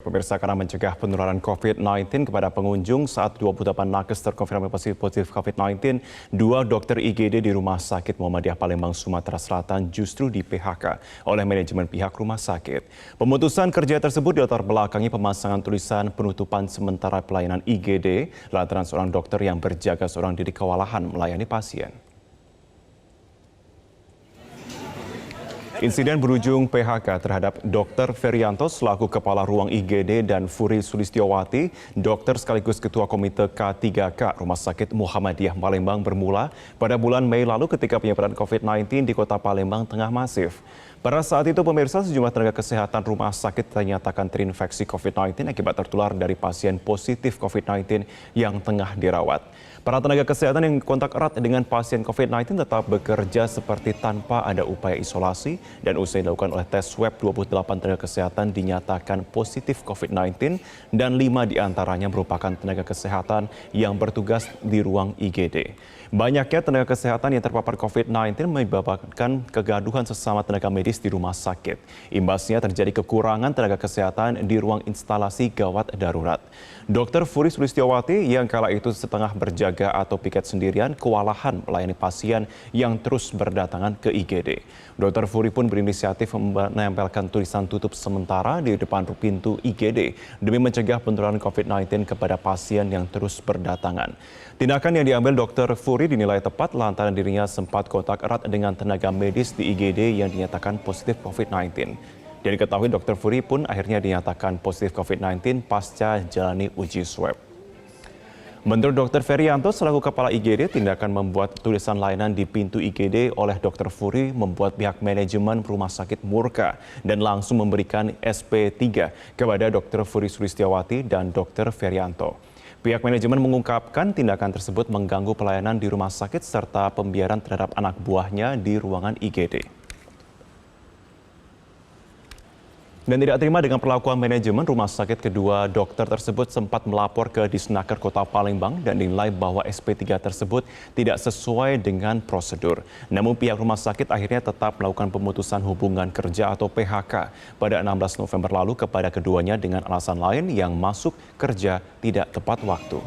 pemirsa, karena mencegah penularan COVID-19 kepada pengunjung saat 28 nakes terkonfirmasi positif COVID-19, dua dokter IGD di Rumah Sakit Muhammadiyah Palembang, Sumatera Selatan justru di PHK oleh manajemen pihak rumah sakit. Pemutusan kerja tersebut dilatar belakangi pemasangan tulisan penutupan sementara pelayanan IGD lantaran seorang dokter yang berjaga seorang diri kewalahan melayani pasien. Insiden berujung PHK terhadap Dr. Ferianto selaku Kepala Ruang IGD dan Furi Sulistiowati, dokter sekaligus Ketua Komite K3K Rumah Sakit Muhammadiyah Palembang bermula pada bulan Mei lalu ketika penyebaran COVID-19 di Kota Palembang tengah masif. Pada saat itu, pemirsa, sejumlah tenaga kesehatan rumah sakit dinyatakan terinfeksi COVID-19 akibat tertular dari pasien positif COVID-19 yang tengah dirawat. Para tenaga kesehatan yang kontak erat dengan pasien COVID-19 tetap bekerja seperti tanpa ada upaya isolasi dan usai dilakukan oleh tes swab 28 tenaga kesehatan dinyatakan positif COVID-19 dan 5 diantaranya merupakan tenaga kesehatan yang bertugas di ruang IGD. Banyaknya tenaga kesehatan yang terpapar COVID-19 menyebabkan kegaduhan sesama tenaga medis di rumah sakit. Imbasnya terjadi kekurangan tenaga kesehatan di ruang instalasi gawat darurat. Dr. Furi Sulistiowati yang kala itu setengah berjaga atau piket sendirian kewalahan melayani pasien yang terus berdatangan ke IGD. Dr. Furi pun berinisiatif menempelkan tulisan tutup sementara di depan pintu IGD demi mencegah penularan COVID-19 kepada pasien yang terus berdatangan. Tindakan yang diambil Dr. Furi dinilai tepat lantaran dirinya sempat kontak erat dengan tenaga medis di IGD yang dinyatakan positif COVID-19. Dan diketahui Dr. Furi pun akhirnya dinyatakan positif COVID-19 pasca jalani uji swab. Menurut Dr. Ferianto selaku Kepala IGD, tindakan membuat tulisan layanan di pintu IGD oleh Dr. Furi membuat pihak manajemen rumah sakit murka dan langsung memberikan SP3 kepada Dr. Furi Sulistiowati dan Dr. Ferianto. Pihak manajemen mengungkapkan tindakan tersebut mengganggu pelayanan di rumah sakit serta pembiaran terhadap anak buahnya di ruangan IGD. Dan tidak terima dengan perlakuan manajemen rumah sakit, kedua dokter tersebut sempat melapor ke Disnaker Kota Palembang dan dinilai bahwa SP3 tersebut tidak sesuai dengan prosedur. Namun pihak rumah sakit akhirnya tetap melakukan pemutusan hubungan kerja atau PHK pada 16 November lalu kepada keduanya dengan alasan lain yang masuk kerja tidak tepat waktu.